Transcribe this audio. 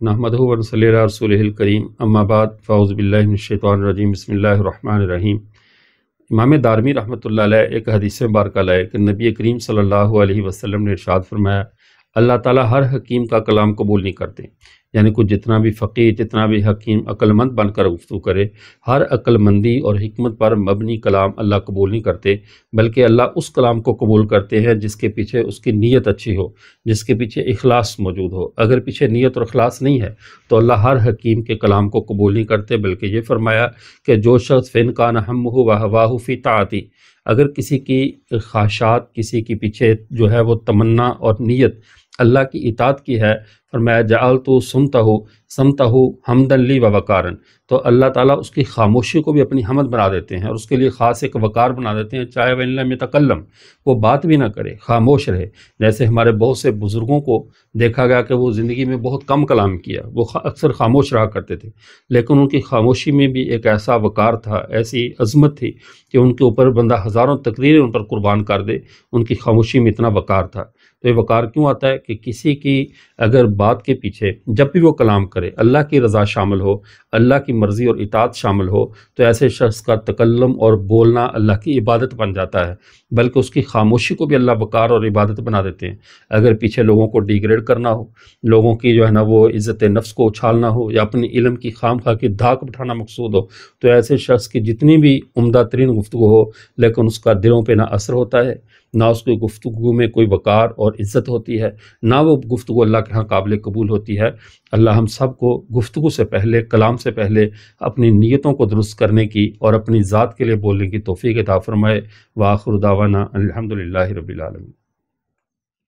نحمدہ و نصلی علی رسولہ الکریم اما بعد فاعوذ باللہ من الشیطان الرجیم بسم اللہ الرحمن الرحیم۔ امام دارمی رحمۃ اللہ علیہ ایک حدیث مبارکہ لائے کہ نبی کریم صلی اللہ علیہ وسلم نے ارشاد فرمایا اللہ تعالیٰ ہر حکیم کا کلام قبول نہیں کرتے، یعنی کوئی جتنا بھی فقیہ، جتنا بھی حکیم عقل مند بن کر گفتگو کرے، ہر عقل مندی اور حکمت پر مبنی کلام اللہ قبول نہیں کرتے، بلکہ اللہ اس کلام کو قبول کرتے ہیں جس کے پیچھے اس کی نیت اچھی ہو، جس کے پیچھے اخلاص موجود ہو۔ اگر پیچھے نیت اور اخلاص نہیں ہے تو اللہ ہر حکیم کے کلام کو قبول نہیں کرتے، بلکہ یہ فرمایا کہ جو شخص فِن کان ہمہ و ہواہ فی طاعتی، اگر کسی کی خواہشات، کسی کی پیچھے جو ہے وہ تمنا اور نیت اللہ کی اطاعت کی ہے، فرمایا جعلت سمتہ حمدا لی و وقارن، تو اللہ تعالیٰ اس کی خاموشی کو بھی اپنی حمد بنا دیتے ہیں اور اس کے لیے خاص ایک وقار بنا دیتے ہیں، چاہے وَإِن لَمْ يَتَكَلَّمْ، وہ بات بھی نہ کرے، خاموش رہے۔ جیسے ہمارے بہت سے بزرگوں کو دیکھا گیا کہ وہ زندگی میں بہت کم کلام کیا، وہ اکثر خاموش رہا کرتے تھے، لیکن ان کی خاموشی میں بھی ایک ایسا وقار تھا، ایسی عظمت تھی کہ ان کے اوپر بندہ ہزاروں تقریریں ان پر قربان کر دے، ان کی خاموشی میں اتنا وقار تھا۔ تو یہ وقار کیوں آتا ہے کہ کسی کی اگر بات کے پیچھے جب بھی وہ کلام کرے اللہ کی رضا شامل ہو، اللہ کی مرضی اور اطاعت شامل ہو، تو ایسے شخص کا تکلم اور بولنا اللہ کی عبادت بن جاتا ہے، بلکہ اس کی خاموشی کو بھی اللہ وقار اور عبادت بنا دیتے ہیں۔ اگر پیچھے لوگوں کو ڈیگریڈ کرنا ہو، لوگوں کی جو ہے نا وہ عزت نفس کو اچھالنا ہو، یا اپنی علم کی خام خواہ کی دھاک بٹھانا مقصود ہو، تو ایسے شخص کی جتنی بھی عمدہ ترین گفتگو ہو، لیکن اس کا دلوں پہ نہ اثر ہوتا ہے، نہ اس کی گفتگو میں کوئی وقار اور عزت ہوتی ہے، نہ وہ گفتگو اللہ کے ہاں قابل قبول ہوتی ہے۔ اللہ ہم سب کو گفتگو سے پہلے، کلام سے پہلے اپنی نیتوں کو درست کرنے کی اور اپنی ذات کے لیے بولنے کی توفیق عطا فرمائے۔ وآخر دعوانا الحمدللہ رب العالمین۔